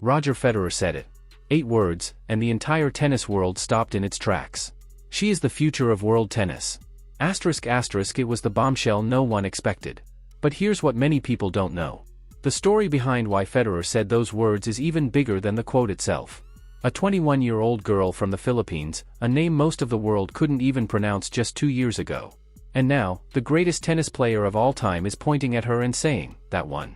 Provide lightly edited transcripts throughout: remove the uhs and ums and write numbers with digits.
Roger Federer said it. 8 words, and the entire tennis world stopped in its tracks. She is the future of world tennis. It was the bombshell no one expected. But here's what many people don't know. The story behind why Federer said those words is even bigger than the quote itself. A 21-year-old girl from the Philippines, a name most of the world couldn't even pronounce just 2 years ago. And now, the greatest tennis player of all time is pointing at her and saying, that one.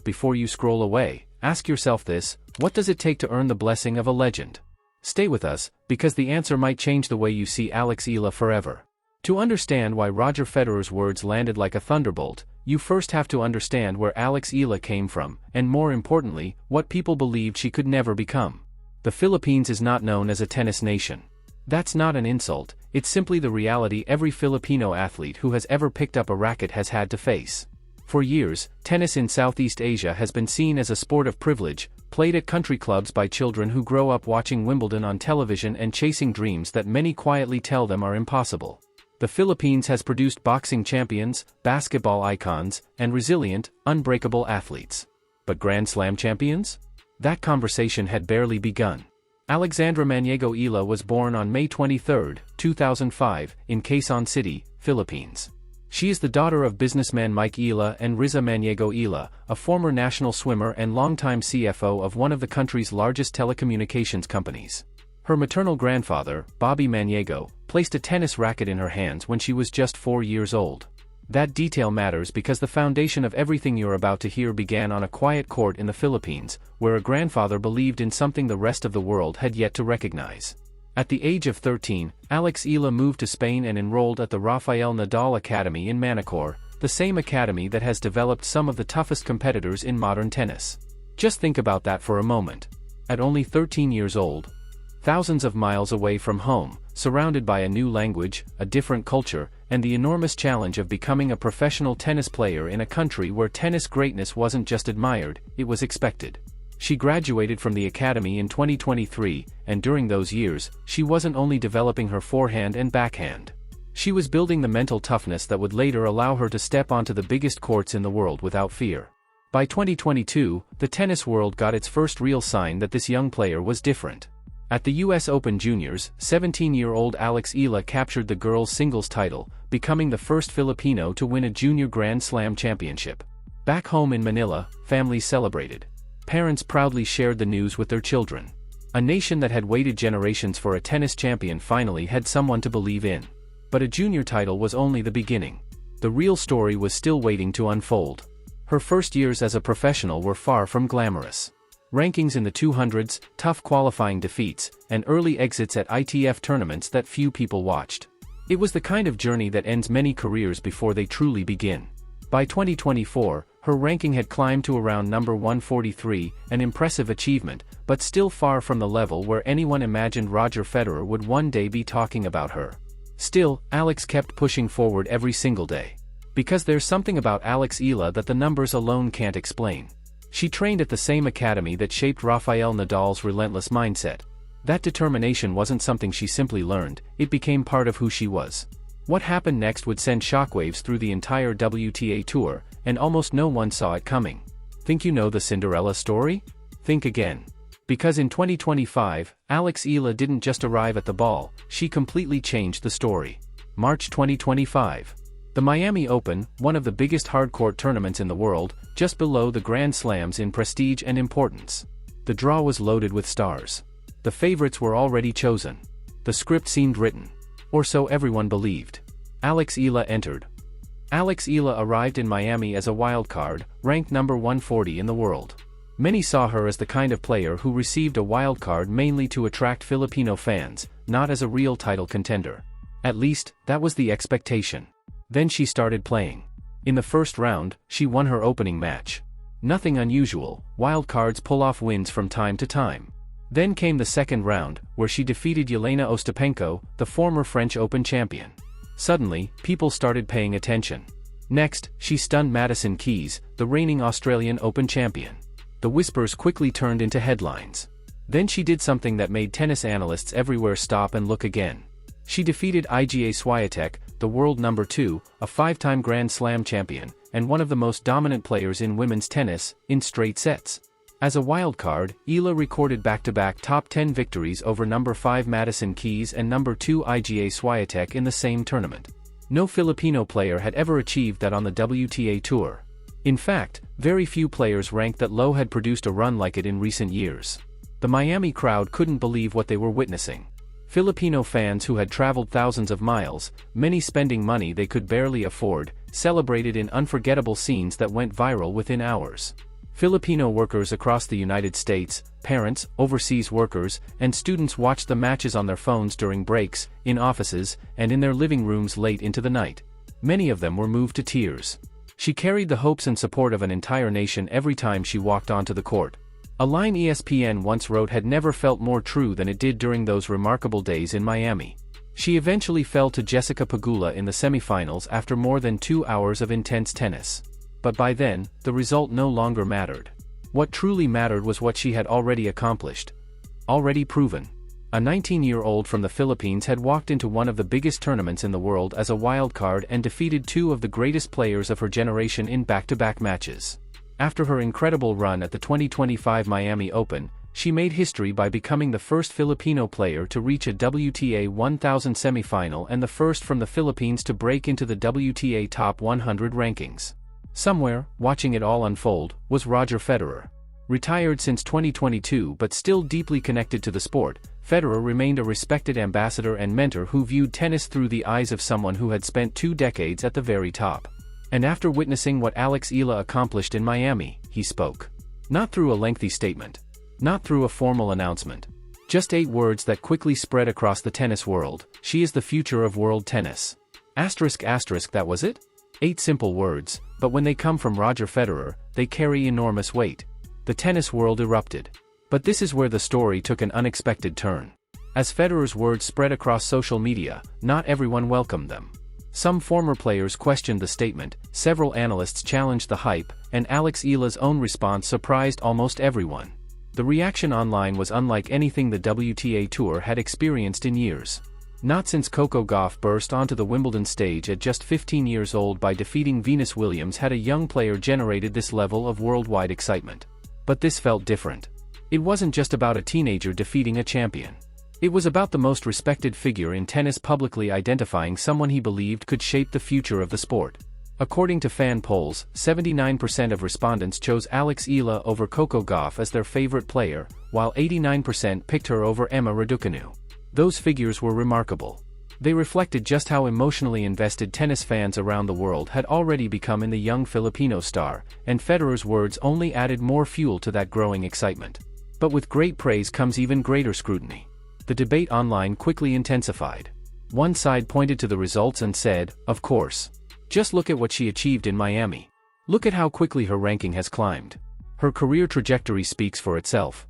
Before you scroll away, ask yourself this: what does it take to earn the blessing of a legend? Stay with us, because the answer might change the way you see Alex Eala forever. To understand why Roger Federer's words landed like a thunderbolt, you first have to understand where Alex Eala came from, and more importantly, what people believed she could never become. The Philippines is not known as a tennis nation. That's not an insult, it's simply the reality every Filipino athlete who has ever picked up a racket has had to face. For years, tennis in Southeast Asia has been seen as a sport of privilege, played at country clubs by children who grow up watching Wimbledon on television and chasing dreams that many quietly tell them are impossible. The Philippines has produced boxing champions, basketball icons, and resilient, unbreakable athletes. But Grand Slam champions? That conversation had barely begun. Alexandra Eala was born on May 23, 2005, in Quezon City, Philippines. She is the daughter of businessman Mike Eala and Riza Eala, a former national swimmer and longtime CFO of one of the country's largest telecommunications companies. Her maternal grandfather, Bobby Maniego, placed a tennis racket in her hands when she was just 4 years old. That detail matters because the foundation of everything you're about to hear began on a quiet court in the Philippines, where a grandfather believed in something the rest of the world had yet to recognize. At the age of 13, Alex Eala moved to Spain and enrolled at the Rafael Nadal Academy in Manacor, the same academy that has developed some of the toughest competitors in modern tennis. Just think about that for a moment. At only 13 years old, thousands of miles away from home, surrounded by a new language, a different culture, and the enormous challenge of becoming a professional tennis player in a country where tennis greatness wasn't just admired, it was expected. She graduated from the academy in 2023, and during those years, she wasn't only developing her forehand and backhand. She was building the mental toughness that would later allow her to step onto the biggest courts in the world without fear. By 2022, the tennis world got its first real sign that this young player was different. At the US Open Juniors, 17-year-old Alex Eala captured the girls' singles title, becoming the first Filipino to win a junior Grand Slam championship. Back home in Manila, families celebrated. Parents proudly shared the news with their children. A nation that had waited generations for a tennis champion finally had someone to believe in. But a junior title was only the beginning. The real story was still waiting to unfold. Her first years as a professional were far from glamorous. Rankings in the 200s, tough qualifying defeats, and early exits at ITF tournaments that few people watched. It was the kind of journey that ends many careers before they truly begin. By 2024, her ranking had climbed to around number 143, an impressive achievement, but still far from the level where anyone imagined Roger Federer would one day be talking about her. Still, Alex kept pushing forward every single day. Because there's something about Alex Eala that the numbers alone can't explain. She trained at the same academy that shaped Rafael Nadal's relentless mindset. That determination wasn't something she simply learned, it became part of who she was. What happened next would send shockwaves through the entire WTA tour, and almost no one saw it coming. Think you know the Cinderella story? Think again. Because in 2025, Alex Eala didn't just arrive at the ball, she completely changed the story. March 2025. The Miami Open, one of the biggest hardcourt tournaments in the world, just below the Grand Slams in prestige and importance. The draw was loaded with stars. The favorites were already chosen. The script seemed written. Or so everyone believed. Alex Eala entered. Alex Eala arrived in Miami as a wild card, ranked number 140 in the world. Many saw her as the kind of player who received a wild card mainly to attract Filipino fans, not as a real title contender. At least, that was the expectation. Then she started playing. In the first round, she won her opening match. Nothing unusual, wild cards pull off wins from time to time. Then came the second round, where she defeated Yelena Ostapenko, the former French Open champion. Suddenly, people started paying attention. Next, she stunned Madison Keys, the reigning Australian Open champion. The whispers quickly turned into headlines. Then she did something that made tennis analysts everywhere stop and look again. She defeated Iga Swiatek, the world number 2, a 5-time Grand Slam champion, and one of the most dominant players in women's tennis, in straight sets. As a wildcard, Eala recorded back-to-back top 10 victories over number 5 Madison Keys and number 2 Iga Swiatek in the same tournament. No Filipino player had ever achieved that on the WTA Tour. In fact, very few players ranked that low had produced a run like it in recent years. The Miami crowd couldn't believe what they were witnessing. Filipino fans who had traveled thousands of miles, many spending money they could barely afford, celebrated in unforgettable scenes that went viral within hours. Filipino workers across the United States, parents, overseas workers, and students watched the matches on their phones during breaks, in offices, and in their living rooms late into the night. Many of them were moved to tears. She carried the hopes and support of an entire nation every time she walked onto the court. A line ESPN once wrote had never felt more true than it did during those remarkable days in Miami. She eventually fell to Jessica Pegula in the semifinals after more than 2 hours of intense tennis. But by then, the result no longer mattered. What truly mattered was what she had already accomplished. Already proven. A 19-year-old from the Philippines had walked into one of the biggest tournaments in the world as a wildcard and defeated 2 of the greatest players of her generation in back-to-back matches. After her incredible run at the 2025 Miami Open, she made history by becoming the first Filipino player to reach a WTA 1000 semifinal and the first from the Philippines to break into the WTA Top 100 rankings. Somewhere, watching it all unfold, was Roger Federer. Retired since 2022 but still deeply connected to the sport, Federer remained a respected ambassador and mentor who viewed tennis through the eyes of someone who had spent 2 decades at the very top. And after witnessing what Alex Eala accomplished in Miami, he spoke. Not through a lengthy statement. Not through a formal announcement. Just 8 words that quickly spread across the tennis world: she is the future of world tennis. Asterisk asterisk, that was it? 8 simple words, but when they come from Roger Federer, they carry enormous weight. The tennis world erupted. But this is where the story took an unexpected turn. As Federer's words spread across social media, not everyone welcomed them. Some former players questioned the statement, several analysts challenged the hype, and Alex Eala's own response surprised almost everyone. The reaction online was unlike anything the WTA Tour had experienced in years. Not since Coco Gauff burst onto the Wimbledon stage at just 15 years old by defeating Venus Williams had a young player generated this level of worldwide excitement. But this felt different. It wasn't just about a teenager defeating a champion. It was about the most respected figure in tennis publicly identifying someone he believed could shape the future of the sport. According to fan polls, 79% of respondents chose Alex Eala over Coco Gauff as their favorite player, while 89% picked her over Emma Raducanu. Those figures were remarkable. They reflected just how emotionally invested tennis fans around the world had already become in the young Filipino star, and Federer's words only added more fuel to that growing excitement. But with great praise comes even greater scrutiny. The debate online quickly intensified. One side pointed to the results and said, "Of course. Just look at what she achieved in Miami. Look at how quickly her ranking has climbed. Her career trajectory speaks for itself."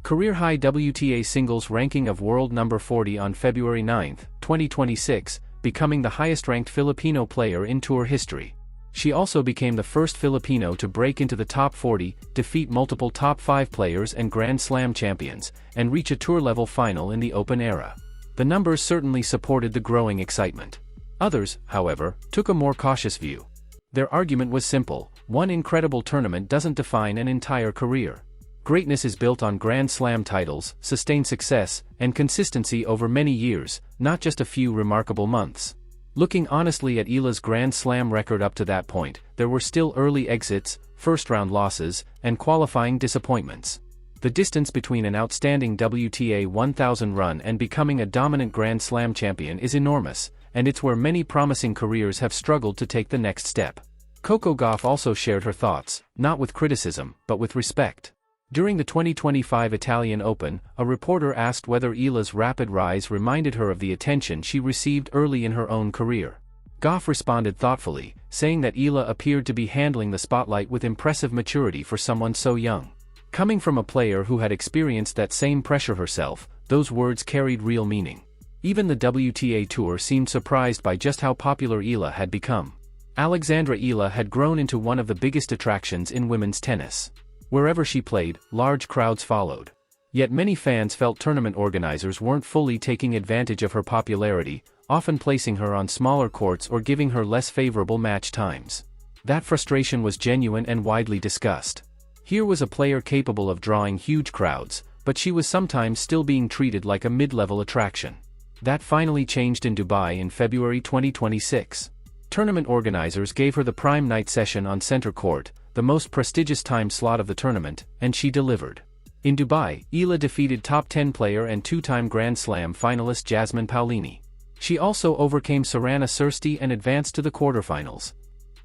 Career-high WTA singles ranking of world number 40 on February 9, 2026, becoming the highest-ranked Filipino player in tour history. She also became the first Filipino to break into the top 40, defeat multiple top 5 players and Grand Slam champions, and reach a tour-level final in the Open era. The numbers certainly supported the growing excitement. Others, however, took a more cautious view. Their argument was simple: one incredible tournament doesn't define an entire career. Greatness is built on Grand Slam titles, sustained success, and consistency over many years, not just a few remarkable months. Looking honestly at Eala's Grand Slam record up to that point, there were still early exits, first-round losses, and qualifying disappointments. The distance between an outstanding WTA 1000 run and becoming a dominant Grand Slam champion is enormous, and it's where many promising careers have struggled to take the next step. Coco Gauff also shared her thoughts, not with criticism, but with respect. During the 2025 Italian Open, a reporter asked whether Eala's rapid rise reminded her of the attention she received early in her own career. Gauff responded thoughtfully, saying that Eala appeared to be handling the spotlight with impressive maturity for someone so young. Coming from a player who had experienced that same pressure herself, those words carried real meaning. Even the WTA Tour seemed surprised by just how popular Eala had become. Alexandra Eala had grown into one of the biggest attractions in women's tennis. Wherever she played, large crowds followed. Yet many fans felt tournament organizers weren't fully taking advantage of her popularity, often placing her on smaller courts or giving her less favorable match times. That frustration was genuine and widely discussed. Here was a player capable of drawing huge crowds, but she was sometimes still being treated like a mid-level attraction. That finally changed in Dubai in February 2026. Tournament organizers gave her the prime night session on center court, the most prestigious time slot of the tournament, and she delivered. In Dubai, Eala defeated top 10 player and two-time Grand Slam finalist Jasmine Paolini. She also overcame Sorana Cîrstea and advanced to the quarterfinals,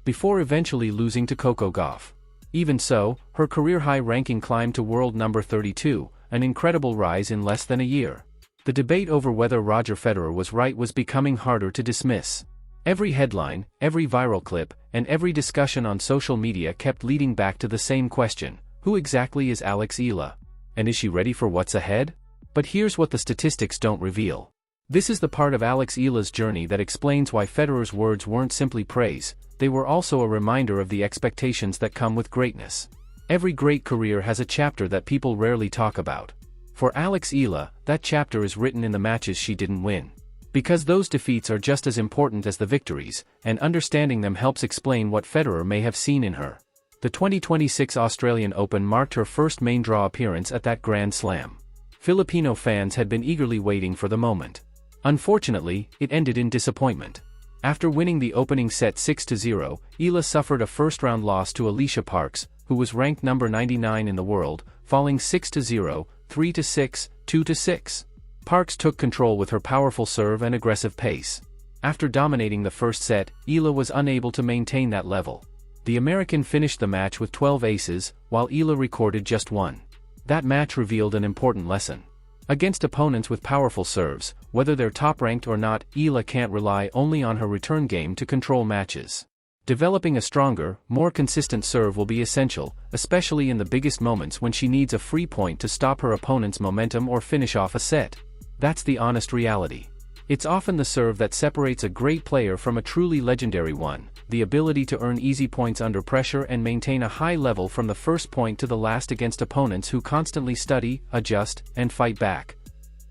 before eventually losing to Coco Gauff. Even so, her career-high ranking climbed to world number 32, an incredible rise in less than a year. The debate over whether Roger Federer was right was becoming harder to dismiss. Every headline, every viral clip, and every discussion on social media kept leading back to the same question: who exactly is Alex Eala? And is she ready for what's ahead? But here's what the statistics don't reveal. This is the part of Alex Eala's journey that explains why Federer's words weren't simply praise, they were also a reminder of the expectations that come with greatness. Every great career has a chapter that people rarely talk about. For Alex Eala, that chapter is written in the matches she didn't win. Because those defeats are just as important as the victories, and understanding them helps explain what Federer may have seen in her. The 2026 Australian Open marked her first main draw appearance at that Grand Slam. Filipino fans had been eagerly waiting for the moment. Unfortunately, it ended in disappointment. After winning the opening set 6-0, Eala suffered a first-round loss to Alicia Parks, who was ranked number 99 in the world, falling 6-0, 3-6, 2-6. Parks took control with her powerful serve and aggressive pace. After dominating the first set, Eala was unable to maintain that level. The American finished the match with 12 aces, while Eala recorded just one. That match revealed an important lesson. Against opponents with powerful serves, whether they're top-ranked or not, Eala can't rely only on her return game to control matches. Developing a stronger, more consistent serve will be essential, especially in the biggest moments when she needs a free point to stop her opponent's momentum or finish off a set. That's the honest reality. It's often the serve that separates a great player from a truly legendary one, the ability to earn easy points under pressure and maintain a high level from the first point to the last against opponents who constantly study, adjust, and fight back.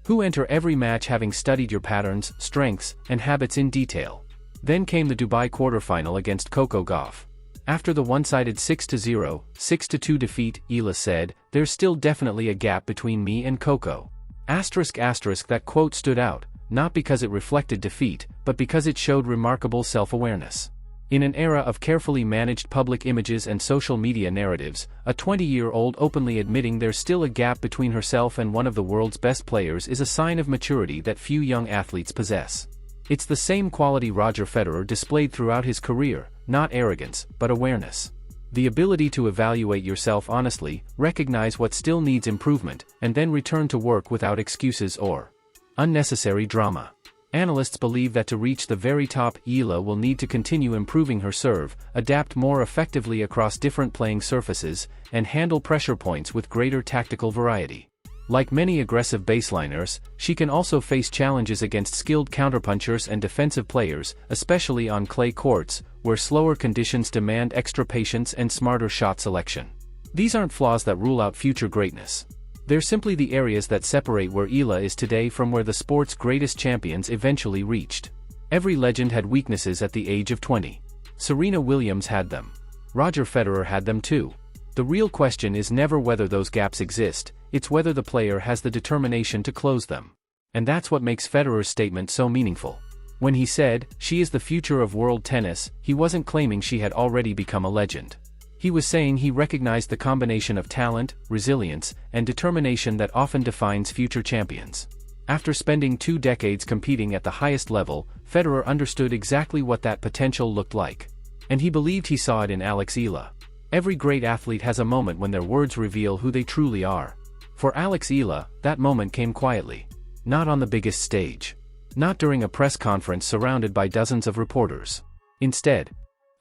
Who enter every match having studied your patterns, strengths, and habits in detail. Then came the Dubai quarterfinal against Coco Gauff. After the one-sided 6-0, 6-2 defeat, Eala said, "There's still definitely a gap between me and Coco." That quote stood out, not because it reflected defeat, but because it showed remarkable self-awareness. In an era of carefully managed public images and social media narratives, a 20-year-old openly admitting there's still a gap between herself and one of the world's best players is a sign of maturity that few young athletes possess. It's the same quality Roger Federer displayed throughout his career, not arrogance, but awareness. The ability to evaluate yourself honestly, recognize what still needs improvement, and then return to work without excuses or unnecessary drama. Analysts believe that to reach the very top, Eala will need to continue improving her serve, adapt more effectively across different playing surfaces, and handle pressure points with greater tactical variety. Like many aggressive baseliners, she can also face challenges against skilled counterpunchers and defensive players, especially on clay courts, where slower conditions demand extra patience and smarter shot selection. These aren't flaws that rule out future greatness. They're simply the areas that separate where Eala is today from where the sport's greatest champions eventually reached. Every legend had weaknesses at the age of 20. Serena Williams had them. Roger Federer had them too. The real question is never whether those gaps exist, it's whether the player has the determination to close them. And that's what makes Federer's statement so meaningful. When he said, "She is the future of world tennis," he wasn't claiming she had already become a legend. He was saying he recognized the combination of talent, resilience, and determination that often defines future champions. After spending 2 decades competing at the highest level, Federer understood exactly what that potential looked like. And he believed he saw it in Alex Eala. Every great athlete has a moment when their words reveal who they truly are. For Alex Eala, that moment came quietly. Not on the biggest stage. Not during a press conference surrounded by dozens of reporters. Instead,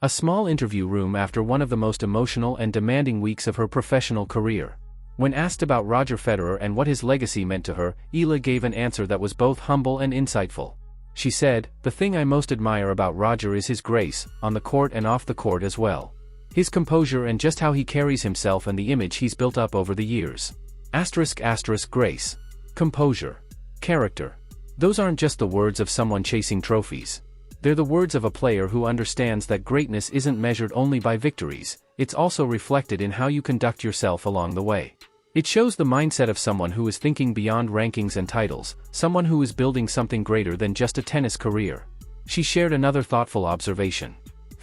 a small interview room after one of the most emotional and demanding weeks of her professional career. When asked about Roger Federer and what his legacy meant to her, Eala gave an answer that was both humble and insightful. She said, "The thing I most admire about Roger is his grace, on the court and off the court as well. His composure and just how he carries himself and the image he's built up over the years." Grace. Composure. Character. Those aren't just the words of someone chasing trophies. They're the words of a player who understands that greatness isn't measured only by victories, it's also reflected in how you conduct yourself along the way. It shows the mindset of someone who is thinking beyond rankings and titles, someone who is building something greater than just a tennis career. She shared another thoughtful observation.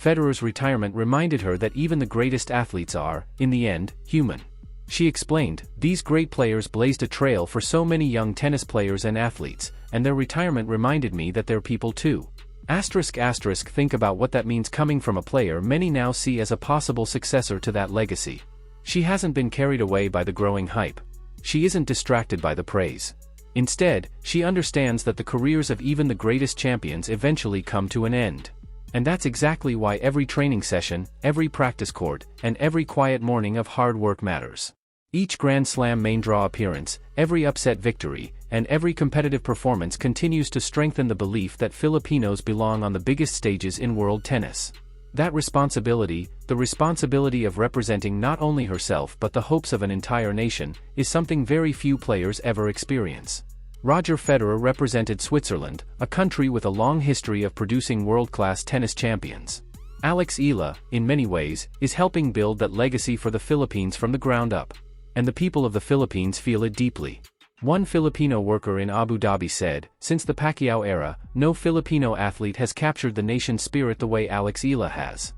Federer's retirement reminded her that even the greatest athletes are, in the end, human. She explained, "These great players blazed a trail for so many young tennis players and athletes, and their retirement reminded me that they're people too." Think about what that means coming from a player many now see as a possible successor to that legacy. She hasn't been carried away by the growing hype. She isn't distracted by the praise. Instead, she understands that the careers of even the greatest champions eventually come to an end. And that's exactly why every training session, every practice court, and every quiet morning of hard work matters. Each Grand Slam main draw appearance, every upset victory, and every competitive performance continues to strengthen the belief that Filipinos belong on the biggest stages in world tennis. That responsibility, the responsibility of representing not only herself but the hopes of an entire nation, is something very few players ever experience. Roger Federer represented Switzerland, a country with a long history of producing world-class tennis champions. Alex Eala, in many ways, is helping build that legacy for the Philippines from the ground up. And the people of the Philippines feel it deeply. One Filipino worker in Abu Dhabi said, "Since the Pacquiao era, no Filipino athlete has captured the nation's spirit the way Alex Eala has."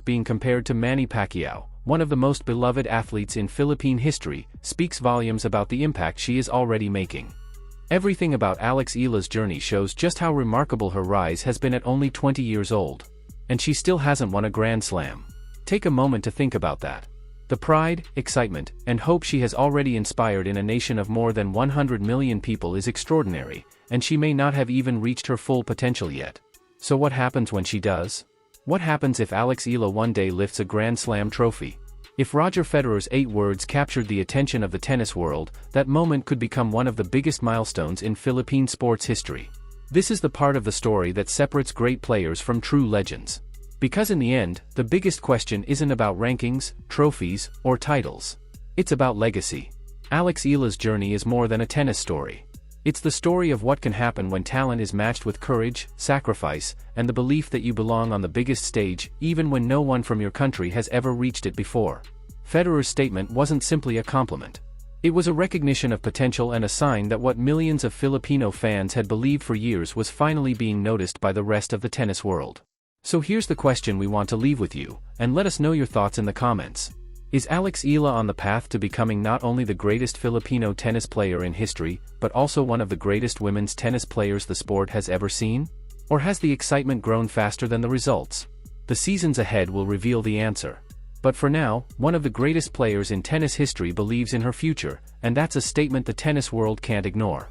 Being compared to Manny Pacquiao, one of the most beloved athletes in Philippine history, speaks volumes about the impact she is already making. Everything about Alex Eala's journey shows just how remarkable her rise has been at only 20 years old. And she still hasn't won a Grand Slam. Take a moment to think about that. The pride, excitement, and hope she has already inspired in a nation of more than 100 million people is extraordinary, and she may not have even reached her full potential yet. So what happens when she does? What happens if Alex Eala one day lifts a Grand Slam trophy? If Roger Federer's 8 words captured the attention of the tennis world, that moment could become one of the biggest milestones in Philippine sports history. This is the part of the story that separates great players from true legends. Because in the end, the biggest question isn't about rankings, trophies, or titles. It's about legacy. Alex Eala's journey is more than a tennis story. It's the story of what can happen when talent is matched with courage, sacrifice, and the belief that you belong on the biggest stage, even when no one from your country has ever reached it before. Federer's statement wasn't simply a compliment. It was a recognition of potential and a sign that what millions of Filipino fans had believed for years was finally being noticed by the rest of the tennis world. So here's the question we want to leave with you, and let us know your thoughts in the comments. Is Alex Eala on the path to becoming not only the greatest Filipino tennis player in history, but also one of the greatest women's tennis players the sport has ever seen? Or has the excitement grown faster than the results? The seasons ahead will reveal the answer. But for now, one of the greatest players in tennis history believes in her future, and that's a statement the tennis world can't ignore.